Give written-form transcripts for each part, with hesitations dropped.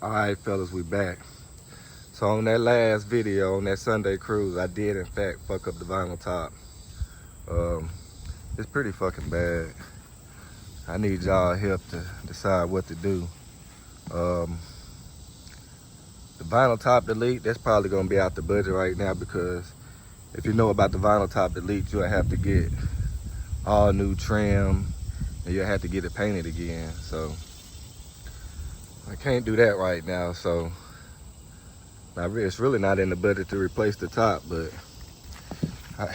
Alright fellas, we back. So on that last video, on that Sunday cruise, I did in fact fuck up the vinyl top. It's pretty fucking bad. I need y'all help to decide what to do. The vinyl top delete, that's probably gonna be out the budget right now, because if you know about the vinyl top delete, you'll have to get all new trim and you'll have to get it painted again. So I can't do that right now. So it's really not in the budget to replace the top, but I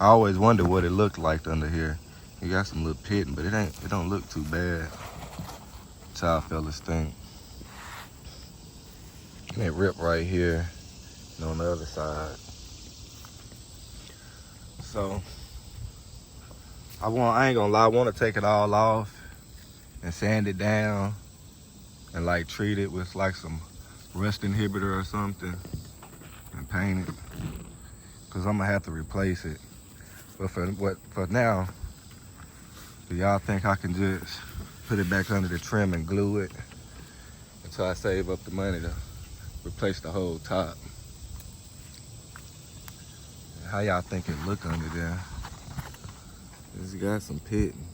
always wonder what it looked like under here. You got some little pitting, but it don't look too bad. That's how fellas think. And it ripped right here and on the other side. So I ain't gonna lie, I wanna take it all off and sand it down and like treat it with like some rust inhibitor or something and paint it, cause I'm gonna have to replace it. But for now, do y'all think I can just put it back under the trim and glue it until I save up the money to replace the whole top? How y'all think it look under there? It's got some pitting,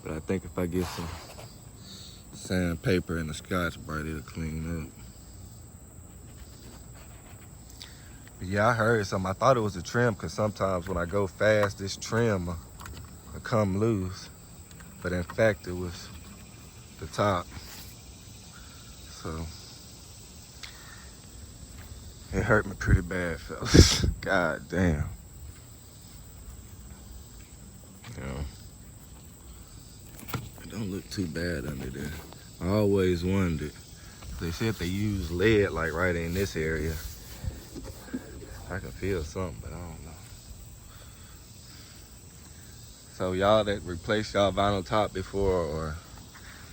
but I think if I get some sandpaper and a Scotch-Brite, it'll clean up. But yeah, I heard something. I thought it was a trim, because sometimes when I go fast, this trim will come loose. But in fact, it was the top. So it hurt me pretty bad, fellas. God damn. You know, it don't look too bad under there. I always wondered. They said they use lead like right in this area. I can feel something, but I don't know. So y'all that replaced y'all vinyl top before or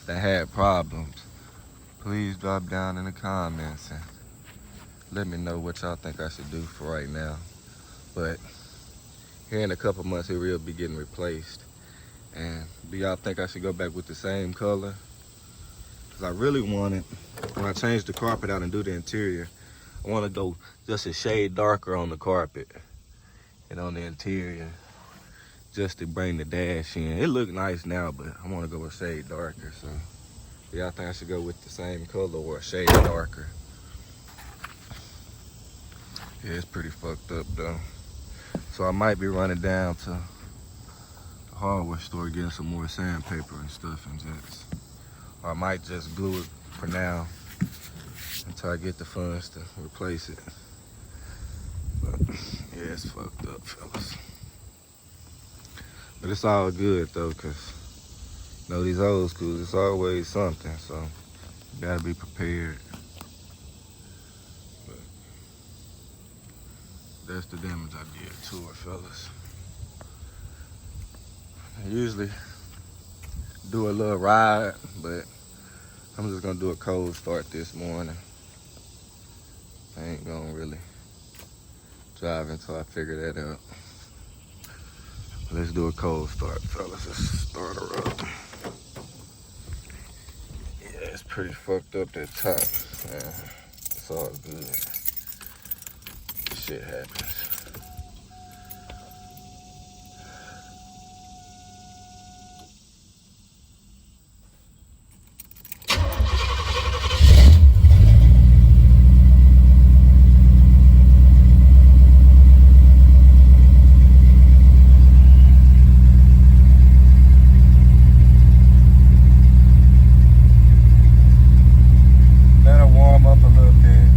that had problems, please drop down in the comments and let me know what y'all think I should do for right now. But here in a couple months, it will be getting replaced. And do y'all think I should go back with the same color? Because I really want it, when I change the carpet out and do the interior, I want to go just a shade darker on the carpet and on the interior, just to bring the dash in. It look nice now, but I want to go a shade darker. So do y'all think I should go with the same color or a shade darker? Yeah, it's pretty fucked up though. So I might be running down to the hardware store, getting some more sandpaper and stuff, and just, or I might just glue it for now until I get the funds to replace it. But yeah, it's fucked up, fellas. But it's all good though, cause you know these old schools, it's always something, so you gotta be prepared. That's the damage I did to it, fellas. I usually do a little ride, but I'm just gonna do a cold start this morning. I ain't gonna really drive until I figure that out. Let's do a cold start, fellas. Let's start her up. Yeah, it's pretty fucked up, that top. Man, it's all good. Shit happens. That'll warm up a little bit.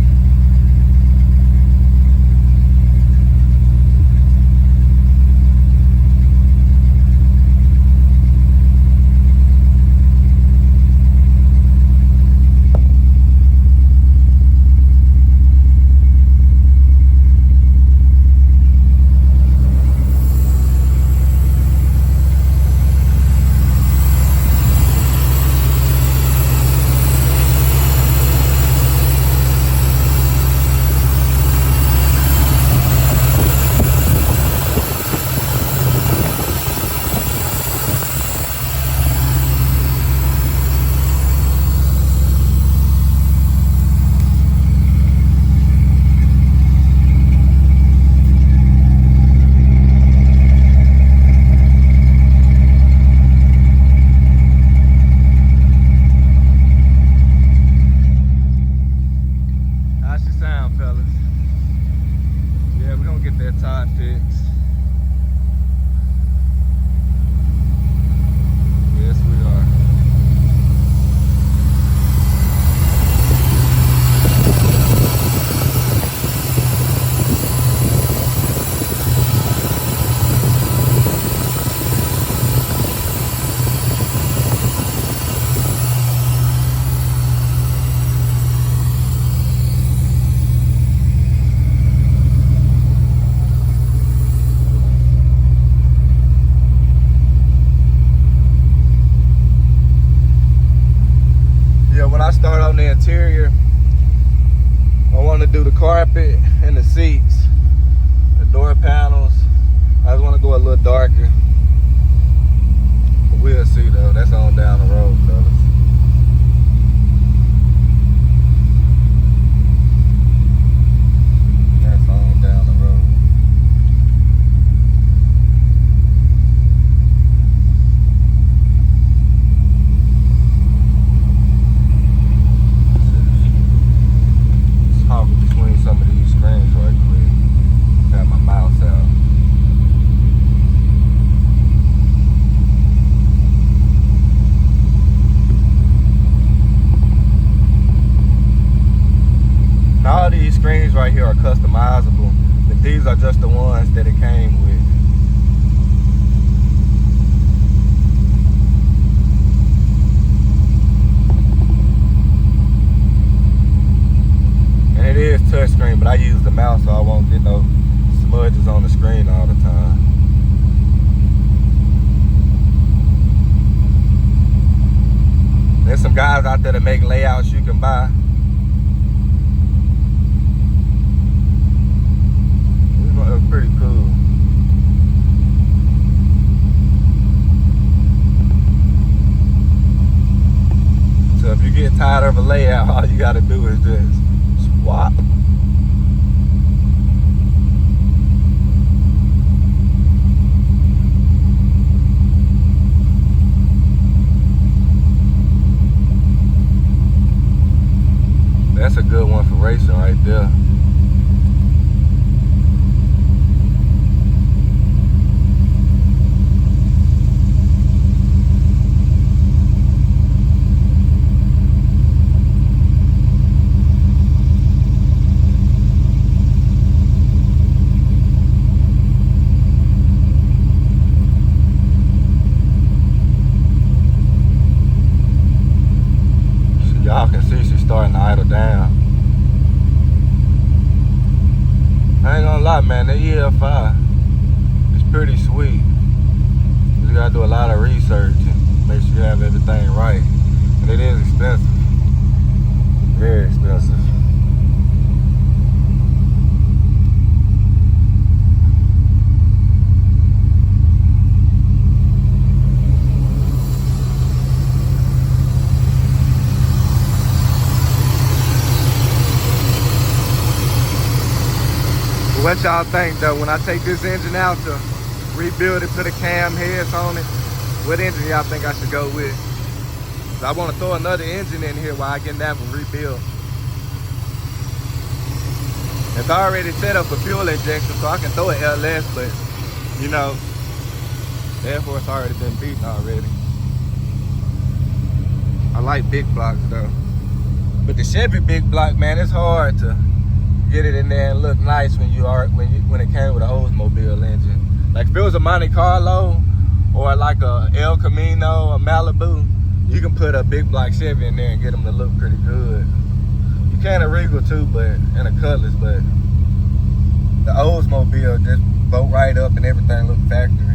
Yeah, when I start on the interior, I want to do the carpet and the seats, the door panels. I just want to go a little darker. But we'll see though. That's on down the road, fellas. That's on down the road. Let's hop between some of these screens right quick. Got my mouse out. Now all these screens right here are customizable, but these are just the ones that it came with. And it is touchscreen, but I use the mouse so I won't get no smudges on the screen all the time. There's some guys out there that make layouts you can buy. Pretty cool. So if you get tired of a layout, all you gotta do is just swap. That's a good one for racing right there. Y'all can see she's starting to idle down. I ain't gonna lie, man, the EFI is pretty sweet. You gotta do a lot of research and make sure you have everything right. And it is expensive. Very expensive. What y'all think though, when I take this engine out to rebuild it, put a cam heads on it, what engine y'all think I should go with? I want to throw another engine in here while I get that one rebuilt. It's already set up for fuel injection, so I can throw it LS, but you know, the Air Force already been beaten already. I like big blocks though. But the Chevy big block, man, it's hard to get it in there and look nice when it came with an Oldsmobile engine. Like if it was a Monte Carlo or like a El Camino or Malibu, you can put a big block Chevy in there and get them to look pretty good. You can a Regal too, but and a Cutlass, but the Oldsmobile just bolt right up and everything look factory.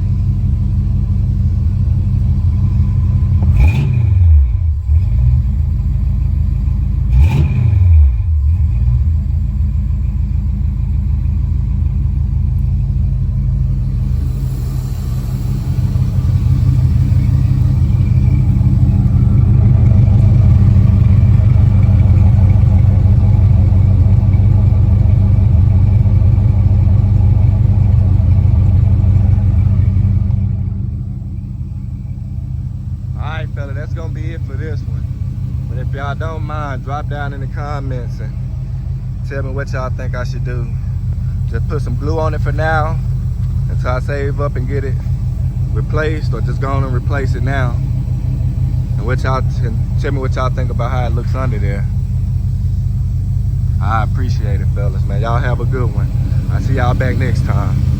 That's gonna be it for this one. But if y'all don't mind, drop down in the comments and tell me what y'all think I should do. Just put some glue on it for now until I save up and get it replaced, or just go on and replace it now. And what y'all tell me what y'all think about how it looks under there. I appreciate it, fellas, man. Y'all have a good one. I'll see y'all back next time.